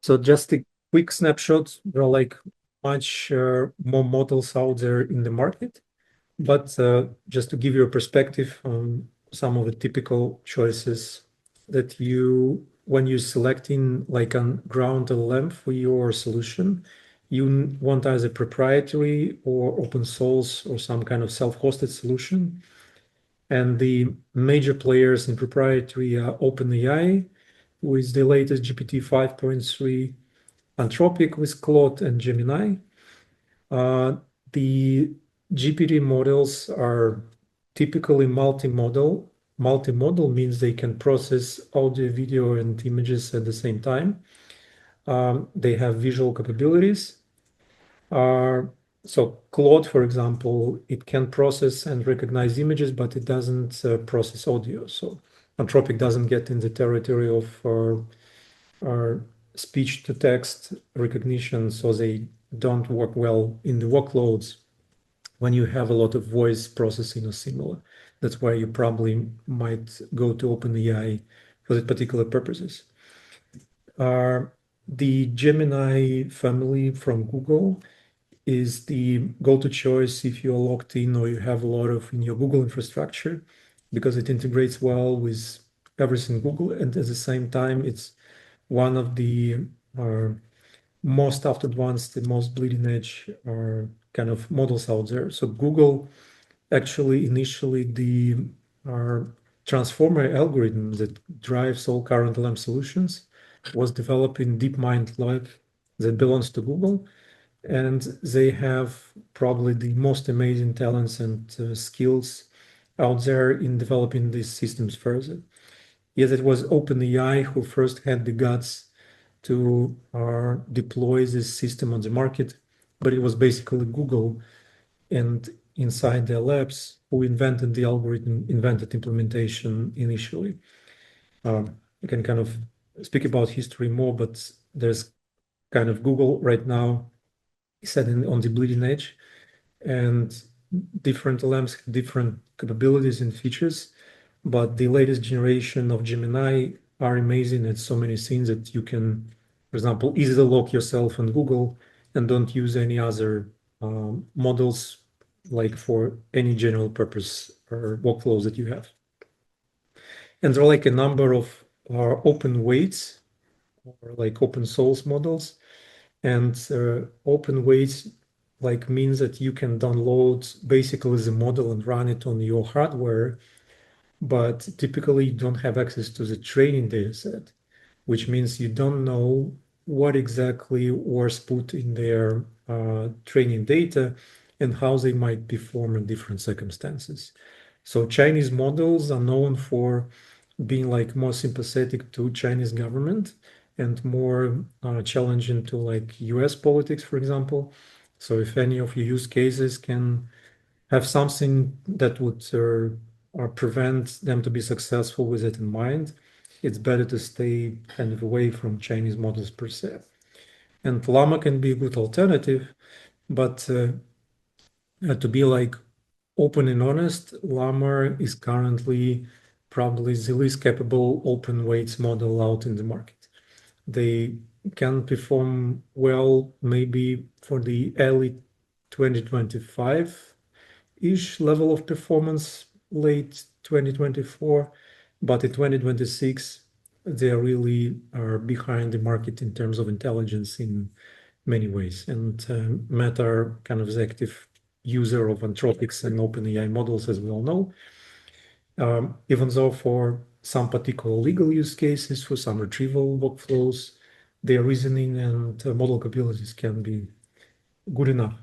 So just a quick snapshot, there are like much more models out there in the market. But just to give you a perspective on some of the typical choices that when you're selecting like a ground LLM for your solution, you want either proprietary or open source or some kind of self-hosted solution. And the major players in proprietary are OpenAI with the latest GPT 5.3, Anthropic with Claude and Gemini. The GPT models are typically multimodal. Multimodal means they can process audio, video, and images at the same time. They have visual capabilities. So Claude, for example, it can process and recognize images, but it doesn't process audio. So Anthropic doesn't get in the territory of speech to text recognition, so they don't work well in the workloads when you have a lot of voice processing or similar. That's why you probably might go to OpenAI for that particular purposes. The Gemini family from Google is the go-to choice if you're logged in or you have a lot of in your Google infrastructure, because it integrates well with everything Google, and at the same time, it's one of the most advanced, the most bleeding edge kind of models out there. So Google actually initially the transformer algorithm that drives all current LM solutions was developed in DeepMind Lab that belongs to Google. And they have probably the most amazing talents and skills out there in developing these systems further. Yes, it was OpenAI who first had the guts to deploy this system on the market, but it was basically Google and inside their labs who invented the algorithm, invented implementation initially. I can kind of speak about history more, but there's kind of Google right now set on the bleeding edge, and different LMs have different capabilities and features. But the latest generation of Gemini are amazing at so many things that you can, for example, easily lock yourself on Google and don't use any other models like for any general purpose or workflows that you have. And there are like a number of open weights or like open source models. And open weights like means that you can download basically the model and run it on your hardware, but typically you don't have access to the training data set, which means you don't know what exactly was put in their training data and how they might perform in different circumstances. So Chinese models are known for being like more sympathetic to Chinese government and more challenging to like US politics, for example. So if any of your use cases can have something that would prevent them to be successful with it in mind, it's better to stay kind of away from Chinese models per se. And Llama can be a good alternative, but to be like open and honest, Llama is currently probably the least capable open weights model out in the market. They can perform well maybe for the early 2025-ish level of performance, late 2024, but in 2026, they really are behind the market in terms of intelligence in many ways. And Meta are kind of the active user of Anthropic's and OpenAI models, as we all know. Even though for some particular legal use cases, for some retrieval workflows, their reasoning and model capabilities can be good enough.